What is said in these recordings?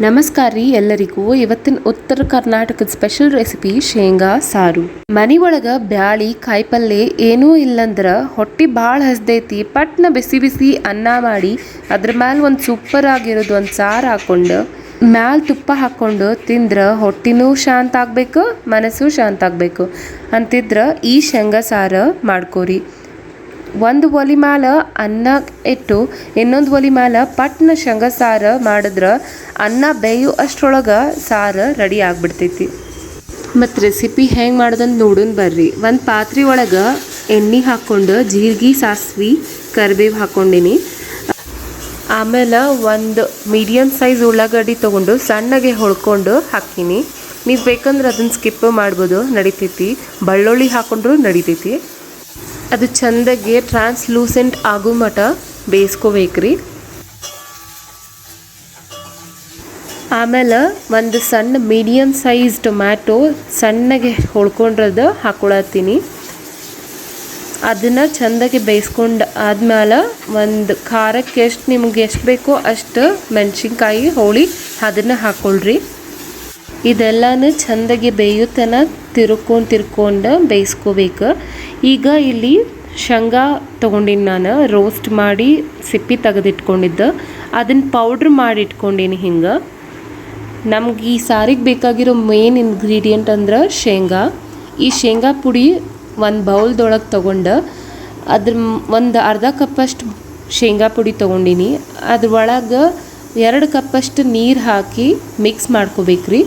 ನಮಸ್ಕಾರ ರೀ ಎಲ್ಲರಿಗೂ. ಇವತ್ತಿನ ಉತ್ತರ ಕರ್ನಾಟಕದ ಸ್ಪೆಷಲ್ ರೆಸಿಪಿ ಶೇಂಗಾ ಸಾರು. ಮನಿ ಒಳಗ ಬ್ಯಾಳಿ ಕಾಯಿಪಲ್ಲೆ ಏನೂ ಇಲ್ಲಂದ್ರ ಹೊಟ್ಟಿ ಭಾಳ ಹಸ್ದೈತಿ, ಪಟ್ನ ಬಿಸಿ ಬಿಸಿ ಅನ್ನ ಮಾಡಿ ಅದ್ರ ಮ್ಯಾಲ ಒಂದು ಸೂಪರ್ ಆಗಿರೋದು ಒಂದು ಸಾರು ಹಾಕೊಂಡು ಮ್ಯಾಲ ತುಪ್ಪ ಹಾಕ್ಕೊಂಡು ತಿಂದ್ರೆ ಹೊಟ್ಟಿನೂ ಶಾಂತ ಆಗ್ಬೇಕು, ಮನಸ್ಸು ಶಾಂತ ಆಗ್ಬೇಕು ಅಂತಿದ್ರೆ ಈ ಶೇಂಗಾ ಸಾರು ಮಾಡ್ಕೋರಿ. ಒಂದು ಒಲಿ ಮ್ಯಾಲ ಅನ್ನ ಇಟ್ಟು ಇನ್ನೊಂದು ಒಲಿ ಮ್ಯಾಲ ಪಟ್ನ ಶೇಂಗಾ ಸಾರು ಮಾಡಿದ್ರೆ ಅನ್ನ ಬೇಯು ಅಷ್ಟರೊಳಗೆ ಸಾರು ರೆಡಿ ಆಗಿಬಿಡ್ತೈತಿ. ಮತ್ತು ರೆಸಿಪಿ ಹೆಂಗೆ ಮಾಡೋದಂತ ನೋಡೋಣ ಬರ್ರಿ. ಒಂದು ಪಾತ್ರೆ ಒಳಗೆ ಎಣ್ಣೆ ಹಾಕ್ಕೊಂಡು ಜೀರಿಗೆ, ಸಾಸಿವೆ, ಕರಿಬೇವು ಹಾಕ್ಕೊಂಡೀನಿ. ಆಮೇಲೆ ಒಂದು ಮೀಡಿಯಮ್ ಸೈಜ್ ಉಳ್ಳಾಗಡ್ಡಿ ತೊಗೊಂಡು ಸಣ್ಣಗೆ ಹೊಳ್ಕೊಂಡು ಹಾಕೀನಿ. ನೀವು ಬೇಕಂದ್ರೆ ಅದನ್ನು ಸ್ಕಿಪ್ ಮಾಡ್ಬೋದು, ನಡಿತೈತಿ. ಬೆಳ್ಳುಳ್ಳಿ ಹಾಕ್ಕೊಂಡ್ರು ನಡಿತೈತಿ. ಅದು ಚೆಂದಾಗಿ ಟ್ರಾನ್ಸ್ಲೂಸೆಂಟ್ ಆಗೋ ಮಟ ಬೇಯಿಸ್ಕೋಬೇಕ್ರಿ. ಆಮೇಲೆ ಒಂದು ಸಣ್ಣ ಮೀಡಿಯಮ್ ಸೈಜ್ ಟೊಮ್ಯಾಟೊ ಸಣ್ಣಗೆ ಹೊಳ್ಕೊಂಡ್ರದ್ದು ಹಾಕ್ಕೊಳತ್ತೀನಿ. ಅದನ್ನು ಚೆಂದಾಗಿ ಬೇಯಿಸ್ಕೊಂಡು ಆದ್ಮೇಲೆ ಒಂದು ಖಾರಕ್ಕೆ ನಿಮ್ಗೆ ಎಷ್ಟು ಬೇಕೋ ಅಷ್ಟು ಮೆಣಸಿನ್ಕಾಯಿ ಹೋಳಿ ಅದನ್ನು ಹಾಕ್ಕೊಳ್ರಿ. ಇದೆಲ್ಲನೂ ಚೆಂದಾಗಿ ಬೇಯುತ್ತನ ತಿರ್ಕೊಂಡು ಬೇಯಿಸ್ಕೋಬೇಕು. ಈಗ ಇಲ್ಲಿ ಶೇಂಗಾ ತೊಗೊಂಡಿನಿ, ನಾನು ರೋಸ್ಟ್ ಮಾಡಿ ಸಿಪ್ಪಿ ತೆಗೆದಿಟ್ಕೊಂಡಿದ್ದೆ, ಅದನ್ನು ಪೌಡ್ರ್ ಮಾಡಿ ಇಟ್ಕೊಂಡೀನಿ. ಹಿಂಗೆ ನಮ್ಗೆ ಈ ಸಾರಿಗೆ ಬೇಕಾಗಿರೋ ಮೇನ್ ಇಂಗ್ರೀಡಿಯೆಂಟ್ ಅಂದ್ರೆ ಶೇಂಗಾ. ಈ ಶೇಂಗಾ ಪುಡಿ ಒಂದು ಬೌಲ್ದೊಳಗೆ ತೊಗೊಂಡು ಅದ್ರ ಒಂದು ಅರ್ಧ ಕಪ್ಪಷ್ಟು ಶೇಂಗಾ ಪುಡಿ ತೊಗೊಂಡಿನಿ. ಅದ್ರೊಳಗೆ 2 ಕಪ್ಪಷ್ಟು ನೀರು ಹಾಕಿ ಮಿಕ್ಸ್ ಮಾಡ್ಕೋಬೇಕ್ರಿ.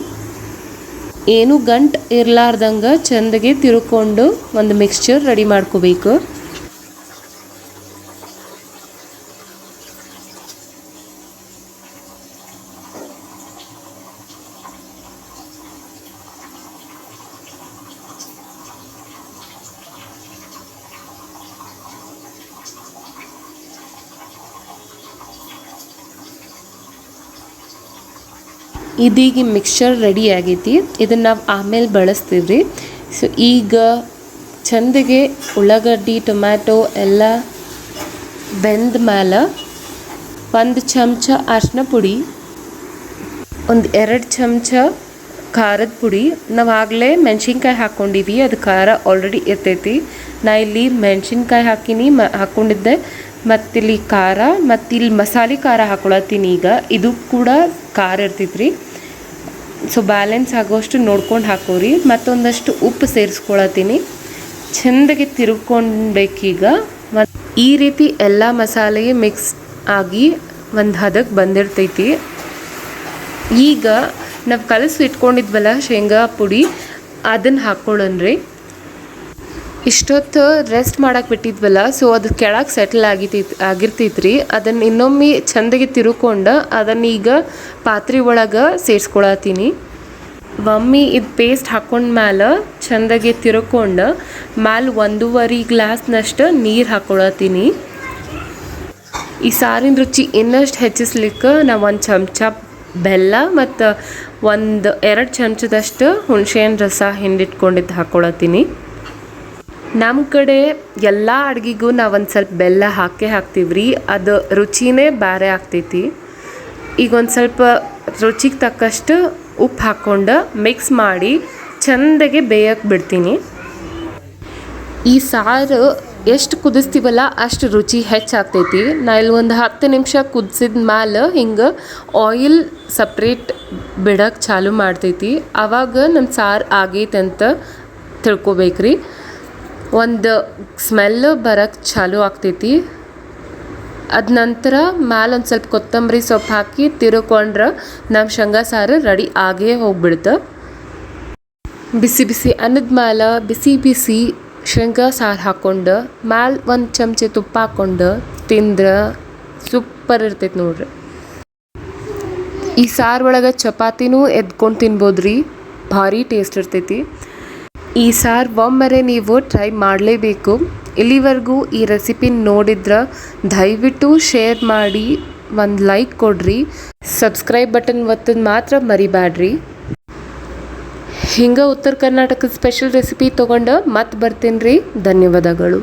ಏನು ಗಂಟು ಇರಲಾರ್ದಂಗೆ ಚೆಂದಾಗಿ ತಿರ್ಕೊಂಡು ಒಂದು ಮಿಕ್ಸ್ಚರ್ ರೆಡಿ ಮಾಡ್ಕೋಬೇಕು. ಇದೀಗ ಮಿಕ್ಸ್ಚರ್ ರೆಡಿ ಆಗೈತಿ. ಇದನ್ನು ನಾವು ಆಮೇಲೆ ಬಳಸ್ತೀವ್ರಿ. ಸೊ ಈಗ ಚೆಂದಾಗೆ ಉಳ್ಳಾಗಡ್ಡಿ, ಟೊಮ್ಯಾಟೊ ಎಲ್ಲ ಬೆಂದ ಮೇಲೆ 1 ಚಮಚ ಅರಿಶಿನ ಪುಡಿ, ಒಂದು 2 ಚಮಚ ಖಾರದ ಪುಡಿ. ನಾವು ಆಗಲೇ ಮೆಣಸಿನ್ಕಾಯಿ ಹಾಕ್ಕೊಂಡಿವಿ, ಅದು ಖಾರ ಆಲ್ರೆಡಿ ಇರ್ತೈತಿ. ನಾ ಇಲ್ಲಿ ಮೆಣಸಿನ್ಕಾಯಿ ಹಾಕ್ಕೊಂಡಿದ್ದೆ, ಮತ್ತಿಲ್ಲಿ ಖಾರ, ಮತ್ತಿಲ್ಲಿ ಮಸಾಲೆ ಖಾರ ಹಾಕ್ಕೊಳತ್ತೀನಿ. ಈಗ ಇದು ಕೂಡ ಖಾರ ಇರ್ತೈತ್ರಿ. ಸೊ ಬ್ಯಾಲೆನ್ಸ್ ಆಗೋಷ್ಟು ನೋಡ್ಕೊಂಡು ಹಾಕೋರಿ. ಮತ್ತೊಂದಷ್ಟು ಉಪ್ಪು ಸೇರಿಸ್ಕೊಳತ್ತೀನಿ. ಚೆಂದಾಗಿ ತಿರ್ಕೊಳ್ಬೇಕೀಗ. ಈ ರೀತಿ ಎಲ್ಲ ಮಸಾಲೆ ಮಿಕ್ಸ್ ಆಗಿ ಒಂದು ಹದಕ್ಕೆ ಬಂದಿರ್ತೈತಿ. ಈಗ ನಾವು ಕಲಸಿ ಇಟ್ಕೊಂಡಿದ್ವಲ್ಲ ಶೇಂಗಾ ಪುಡಿ, ಅದನ್ನು ಹಾಕ್ಕೊಳ್ಳೋಣ್ರಿ. ಇಷ್ಟೊತ್ತು ರೆಸ್ಟ್ ಮಾಡಕ್ಕೆ ಬಿಟ್ಟಿದ್ವಲ್ಲ, ಸೊ ಅದು ಕೆಳಗೆ ಸೆಟಲ್ ಆಗಿರ್ತೈತ್ರಿ. ಅದನ್ನು ಇನ್ನೊಮ್ಮೆ ಚೆಂದಾಗಿ ತಿರ್ಕೊಂಡು ಅದನ್ನು ಈಗ ಪಾತ್ರೆ ಒಳಗೆ ಸೇರಿಸ್ಕೊಳತ್ತೀನಿ. ಒಮ್ಮೆ ಇದು ಪೇಸ್ಟ್ ಹಾಕ್ಕೊಂಡ್ಮೇಲೆ ಚೆಂದಾಗಿ ತಿರ್ಕೊಂಡು ಮ್ಯಾಲೆ 1.5 ಗ್ಲಾಸ್ನಷ್ಟು ನೀರು ಹಾಕ್ಕೊಳತ್ತೀನಿ. ಈ ಸಾರಿನ ರುಚಿ ಇನ್ನಷ್ಟು ಹೆಚ್ಚಿಸ್ಲಿಕ್ಕೆ ನಾವು 1 ಚಮಚ ಬೆಲ್ಲ ಮತ್ತು 2 ಚಮಚದಷ್ಟು ಹುಣಸೆಹಣ್ಣು ರಸ ಹಿಂಡಿಟ್ಕೊಂಡಿದ್ದು ಹಾಕ್ಕೊಳತ್ತೀನಿ. ನಮ್ಮ ಕಡೆ ಎಲ್ಲ ಅಡುಗೆಗೂ ನಾವು ಒಂದು ಸ್ವಲ್ಪ ಬೆಲ್ಲ ಹಾಕ್ತೀವ್ರಿ. ಅದು ರುಚಿನೇ ಬೇರೆ ಆಗ್ತೈತಿ. ಈಗ ಒಂದು ಸ್ವಲ್ಪ ರುಚಿಗೆ ತಕ್ಕಷ್ಟು ಉಪ್ಪು ಹಾಕ್ಕೊಂಡು ಮಿಕ್ಸ್ ಮಾಡಿ ಚೆಂದಾಗಿ ಬೇಯಕ್ಕೆ ಬಿಡ್ತೀನಿ. ಈ ಸಾರು ಎಷ್ಟು ಕುದಿಸ್ತೀವಲ್ಲ ಅಷ್ಟು ರುಚಿ ಹೆಚ್ಚಾಗ್ತೈತಿ. ನಾ ಇಲ್ಲಿ ಒಂದು 10 ನಿಮಿಷ ಕುದಿಸಿದ ಮೇಲೆ ಹಿಂಗೆ ಆಯಿಲ್ ಸಪ್ರೇಟ್ ಬಿಡೋಕ್ಕೆ ಚಾಲು ಮಾಡ್ತೈತಿ. ಆವಾಗ ನಮ್ಮ ಸಾರು ಆಗೈತೆ ಅಂತ ತಿಳ್ಕೊಬೇಕ್ರಿ. ಒಂದು ಸ್ಮೆಲ್ ಬರೋಕ್ಕೆ ಚಾಲು ಆಗ್ತೈತಿ. ಅದ ನಂತರ ಮ್ಯಾಲೆ ಒಂದು ಸ್ವಲ್ಪ ಕೊತ್ತಂಬರಿ ಸೊಪ್ಪು ಹಾಕಿ ತಿರ್ಕೊಂಡ್ರೆ ನಮ್ಮ ಶೇಂಗಾ ಸಾರು ರೆಡಿ ಆಗೇ ಹೋಗ್ಬಿಡ್ತು. ಬಿಸಿ ಬಿಸಿ ಅನ್ನದ ಮ್ಯಾಲೆ ಬಿಸಿ ಬಿಸಿ ಶೇಂಗಾ ಸಾರು ಹಾಕ್ಕೊಂಡು ಮ್ಯಾಲೆ 1 ಚಮಚ ತುಪ್ಪ ಹಾಕ್ಕೊಂಡು ತಿಂದ್ರೆ ಸೂಪರ್ ಇರ್ತೈತಿ ನೋಡ್ರಿ. ಈ ಸಾರು ಒಳಗೆ ಚಪಾತಿನೂ ಎದ್ಕೊಂಡು ತಿನ್ಬೋದ್ರಿ, ಭಾರಿ ಟೇಸ್ಟ್ ಇರ್ತೈತಿ. ಈ ಸಾರು ಒಮ್ಮೆರೆ ನೀವು ಟ್ರೈ ಮಾಡಲೇಬೇಕು. ಇಲ್ಲಿವರೆಗೂ ಈ ರೆಸಿಪಿ ನೋಡಿದ್ರೆ ದಯವಿಟ್ಟು ಶೇರ್ ಮಾಡಿ, ಒಂದು ಲೈಕ್ ಕೊಡ್ರಿ, ಸಬ್ಸ್ಕ್ರೈಬ್ ಬಟನ್ ಒತ್ತೋದು ಮಾತ್ರ ಮರಿಬೇಡ್ರಿ. ಹಿಂಗೆ ಉತ್ತರ ಕರ್ನಾಟಕದ ಸ್ಪೆಷಲ್ ರೆಸಿಪಿ ತೊಗೊಂಡು ಮತ್ತೆ ಬರ್ತೀನಿ ರೀ. ಧನ್ಯವಾದಗಳು.